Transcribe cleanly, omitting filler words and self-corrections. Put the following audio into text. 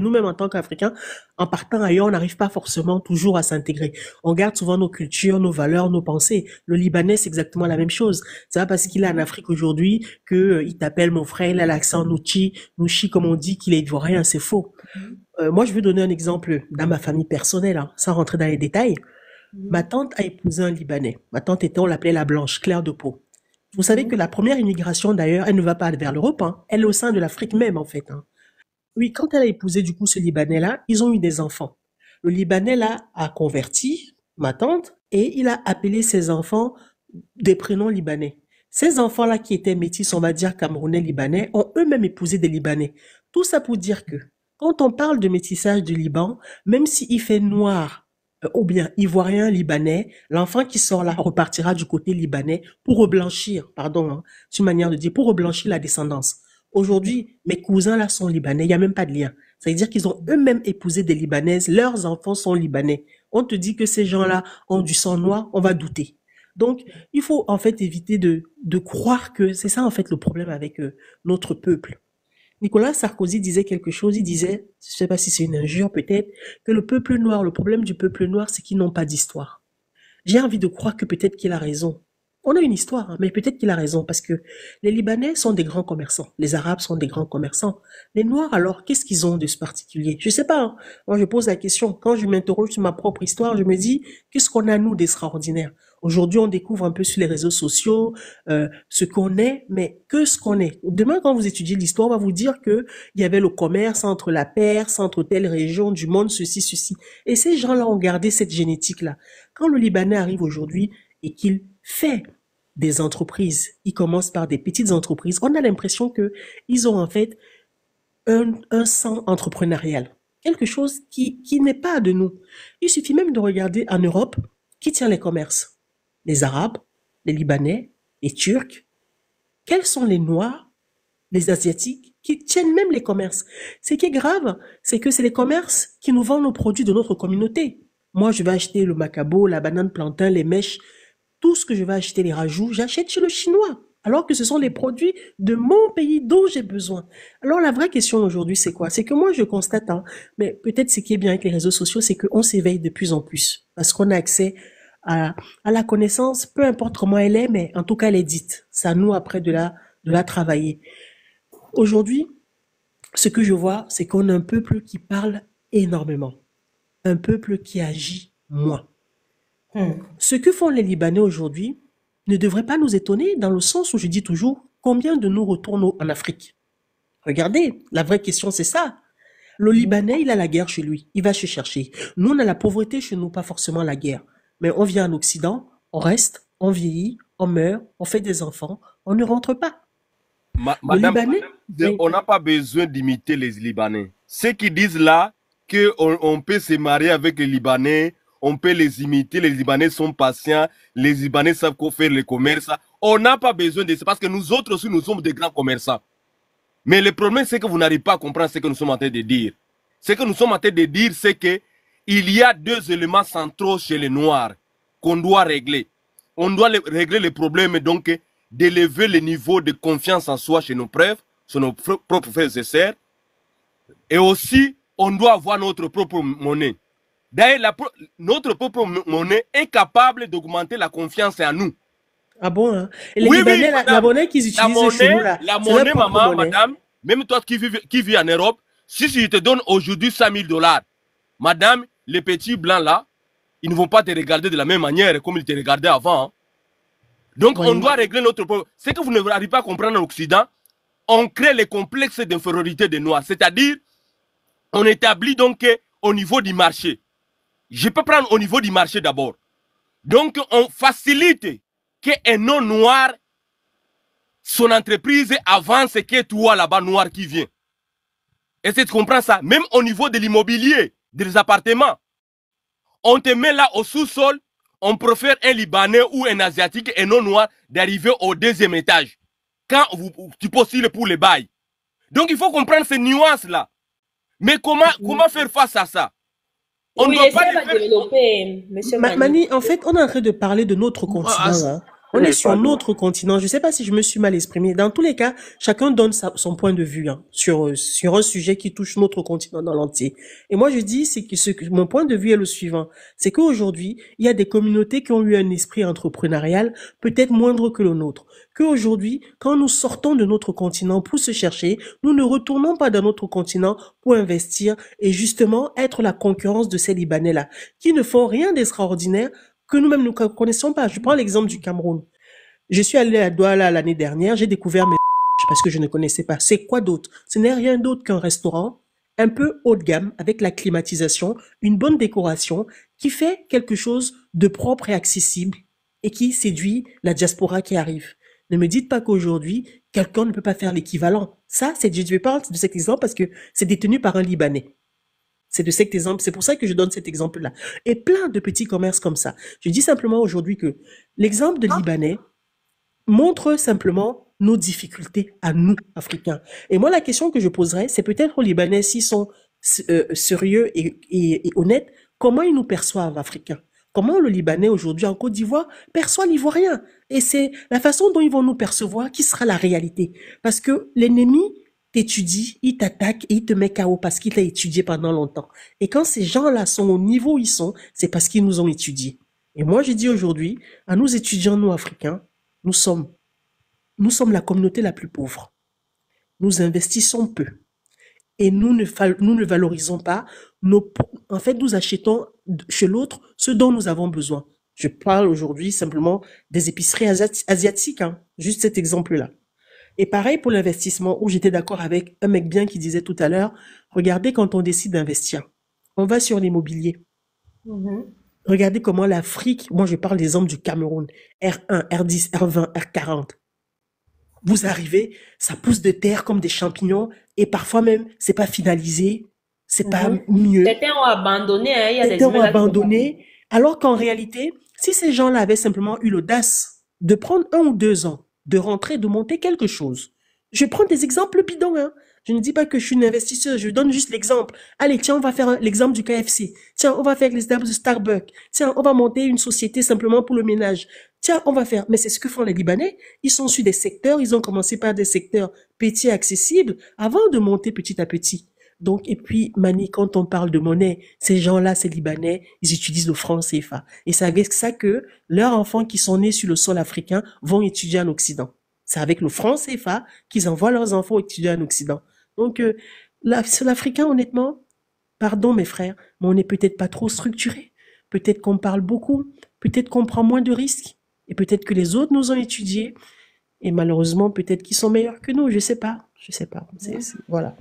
nous-mêmes en tant qu'Africains, en partant ailleurs, on n'arrive pas forcément toujours à s'intégrer. On garde souvent nos cultures, nos valeurs, nos pensées. Le Libanais, c'est exactement la même chose. C'est pas parce qu'il est en Afrique aujourd'hui que il t'appelle mon frère, il a l'accent Nouchi, comme on dit, qu'il est ivoirien, c'est faux. Moi, je veux donner un exemple dans ma famille personnelle, hein, sans rentrer dans les détails. Ma tante a épousé un Libanais. Ma tante était, on l'appelait la blanche, claire de peau. Vous savez que la première immigration, d'ailleurs, elle ne va pas vers l'Europe, hein. Elle est au sein de l'Afrique même, en fait, hein. Oui, quand elle a épousé, du coup, ce Libanais-là, ils ont eu des enfants. Le Libanais, là, a converti ma tante et il a appelé ses enfants des prénoms libanais. Ces enfants-là qui étaient métis, on va dire camerounais, libanais, ont eux-mêmes épousé des Libanais. Tout ça pour dire que quand on parle de métissage du Liban, même s'il fait noir ou bien ivoirien libanais, l'enfant qui sort là repartira du côté libanais pour reblanchir, pardon, hein, c'est une manière de dire, pour reblanchir la descendance. Aujourd'hui, mes cousins là sont libanais, il n'y a même pas de lien. Ça veut dire qu'ils ont eux-mêmes épousé des Libanaises, leurs enfants sont libanais. On te dit que ces gens-là ont du sang noir, on va douter. Donc, il faut en fait éviter de croire que c'est ça en fait le problème avec notre peuple. Nicolas Sarkozy disait quelque chose, il disait, je ne sais pas si c'est une injure peut-être, que le peuple noir, le problème du peuple noir, c'est qu'ils n'ont pas d'histoire. J'ai envie de croire que peut-être qu'il a raison. On a une histoire, hein, mais peut-être qu'il a raison parce que les Libanais sont des grands commerçants, les Arabes sont des grands commerçants. Les Noirs, alors, qu'est-ce qu'ils ont de ce particulier? Je sais pas, hein. Moi, je pose la question. Quand je m'interroge sur ma propre histoire, je me dis, qu'est-ce qu'on a, nous, d'extraordinaire? Aujourd'hui, on découvre un peu sur les réseaux sociaux ce qu'on est, mais que ce qu'on est. Demain, quand vous étudiez l'histoire, on va vous dire que il y avait le commerce entre la Perse, entre telle région du monde, ceci. Et ces gens-là ont gardé cette génétique-là. Quand le Libanais arrive aujourd'hui et qu'il fait des entreprises, il commence par des petites entreprises, on a l'impression que ils ont en fait un sang entrepreneurial. Quelque chose qui n'est pas de nous. Il suffit même de regarder en Europe qui tient les commerces. Les Arabes, les Libanais, les Turcs. Quels sont les Noirs, les Asiatiques qui tiennent même les commerces? Ce qui est grave, c'est que c'est les commerces qui nous vendent nos produits de notre communauté. Moi, je vais acheter le macabo, la banane plantain, les mèches, tout ce que je vais acheter, les rajouts, j'achète chez le Chinois. Alors que ce sont les produits de mon pays dont j'ai besoin. Alors la vraie question aujourd'hui, c'est quoi? C'est que moi, je constate, hein, mais peut-être ce qui est bien avec les réseaux sociaux, c'est qu'on s'éveille de plus en plus. Parce qu'on a accès à la connaissance, peu importe comment elle est, mais en tout cas, elle est dite. C'est à nous après de la travailler. Aujourd'hui, ce que je vois, c'est qu'on a un peuple qui parle énormément. Un peuple qui agit moins. Ce que font les Libanais aujourd'hui ne devrait pas nous étonner dans le sens où je dis toujours combien de nous retournent en Afrique. Regardez, la vraie question c'est ça. Le Libanais, il a la guerre chez lui, il va se chercher. Nous, on a la pauvreté chez nous, pas forcément la guerre. Mais on vient en Occident, on reste, on vieillit, on meurt, on fait des enfants, on ne rentre pas. Le Madame, Libanais, oui. on n'a pas besoin d'imiter les Libanais. Ceux qui disent là qu'on peut se marier avec les Libanais, on peut les imiter, les Libanais sont patients, les Libanais savent quoi faire le commerce. On n'a pas besoin de ça parce que nous autres aussi, nous sommes des grands commerçants. Mais le problème, c'est que vous n'arrivez pas à comprendre ce que nous sommes en train de dire. Ce que nous sommes en train de dire, c'est que il y a deux éléments centraux chez les Noirs qu'on doit régler. On doit régler les problèmes, donc, d'élever le niveau de confiance en soi chez nos frères, chez nos propres frères et sœurs. Et aussi, on doit avoir notre propre monnaie. D'ailleurs, notre propre monnaie est capable d'augmenter la confiance en nous. Ah bon, hein? Et les Oui, Libanais, madame, la monnaie qu'ils utilisent chez nous, là, la c'est leur monnaie, propre maman, monnaie. madame, même toi qui vis en Europe, si je te donne aujourd'hui 5 000 $, madame, les petits blancs là, ils ne vont pas te regarder de la même manière comme ils te regardaient avant. Hein. Donc, Oui. on doit régler notre problème. C'est que vous n'arrivez pas à comprendre en Occident, on crée les complexes d'infériorité des Noirs. C'est-à-dire, on établit donc au niveau du marché. Je peux prendre au niveau du marché d'abord. Donc, on facilite qu'un non-noir, son entreprise avance que toi là-bas noir qui vient. Est-ce que tu comprends ça? Même au niveau de l'immobilier, des appartements. On te met là au sous-sol, on préfère un Libanais ou un Asiatique, un non-noir, d'arriver au deuxième étage. Quand tu postules pour les bails. Donc, il faut comprendre ces nuances-là. Mais comment faire face à ça? On oui, doit pas développer, monsieur Mani, en fait, on est en train de parler de notre continent. Hein. On est n'est sur pas loin. notre continent. Je ne sais pas si je me suis mal exprimé. Dans tous les cas, chacun donne son point de vue hein, sur un sujet qui touche notre continent dans l'entier. Et moi, je dis, c'est que mon point de vue est le suivant. C'est qu'aujourd'hui, il y a des communautés qui ont eu un esprit entrepreneurial peut-être moindre que le nôtre. Qu'aujourd'hui, quand nous sortons de notre continent pour se chercher, nous ne retournons pas dans notre continent pour investir et justement être la concurrence de ces Libanais-là, qui ne font rien d'extraordinaire que nous-mêmes ne connaissons pas. Je prends l'exemple du Cameroun. Je suis allé à Douala l'année dernière, j'ai découvert mes parce que je ne connaissais pas. C'est quoi d'autre? Ce n'est rien d'autre qu'un restaurant un peu haut de gamme avec la climatisation, une bonne décoration qui fait quelque chose de propre et accessible et qui séduit la diaspora qui arrive. Ne me dites pas qu'aujourd'hui, quelqu'un ne peut pas faire l'équivalent. Ça, je parle de cet exemple parce que c'est détenu par un Libanais. C'est de cet exemple, c'est pour ça que je donne cet exemple-là. Et plein de petits commerces comme ça. Je dis simplement aujourd'hui que l'exemple de Libanais montre simplement nos difficultés à nous, Africains. Et moi, la question que je poserais, c'est peut-être aux Libanais, s'ils sont sérieux et honnêtes, comment ils nous perçoivent, Africains? Comment le Libanais aujourd'hui en Côte d'Ivoire perçoit l'Ivoirien? Et c'est la façon dont ils vont nous percevoir qui sera la réalité. Parce que l'ennemi t'étudie, il t'attaque et il te met KO parce qu'il t'a étudié pendant longtemps. Et quand ces gens-là sont au niveau où ils sont, c'est parce qu'ils nous ont étudiés. Et moi, je dis aujourd'hui, à nous étudiants, nous Africains, nous sommes la communauté la plus pauvre. Nous investissons peu. Et nous ne valorisons pas en fait, nous achetons chez l'autre ce dont nous avons besoin. Je parle aujourd'hui simplement des épiceries asiatiques, hein, juste cet exemple-là. Et pareil pour l'investissement, où j'étais d'accord avec un mec bien qui disait tout à l'heure, regardez quand on décide d'investir. On va sur l'immobilier. Regardez comment l'Afrique, moi je parle des exemples du Cameroun, R1, R10, R20, R40. Vous arrivez, ça pousse de terre comme des champignons et parfois même, c'est pas finalisé, c'est pas mieux. Certains ont abandonné, hein, il y a des Certains ont humains là qui ont abandonné, alors qu'en réalité, si ces gens-là avaient simplement eu l'audace de prendre 1 ou 2 ans, de rentrer, de monter quelque chose. Je prends des exemples bidons, hein. Je ne dis pas que je suis une investisseuse, je donne juste l'exemple. Allez, tiens, on va faire l'exemple du KFC. Tiens, on va faire l'exemple de Starbucks. Tiens, on va monter une société simplement pour le ménage. Tiens, on va faire. Mais c'est ce que font les Libanais. Ils sont sur des secteurs, ils ont commencé par des secteurs petits, accessibles, avant de monter petit à petit. Donc, et puis, Mani, quand on parle de monnaie, ces gens-là, ces Libanais, ils utilisent le franc CFA. Et c'est avec ça que leurs enfants qui sont nés sur le sol africain vont étudier en Occident. C'est avec le franc CFA qu'ils envoient leurs enfants étudier en Occident. Donc, l'Africain, honnêtement, pardon mes frères, mais on n'est peut-être pas trop structuré. Peut-être qu'on parle beaucoup, peut-être qu'on prend moins de risques, et peut-être que les autres nous ont étudiés, et malheureusement, peut-être qu'ils sont meilleurs que nous, je sais pas. Voilà.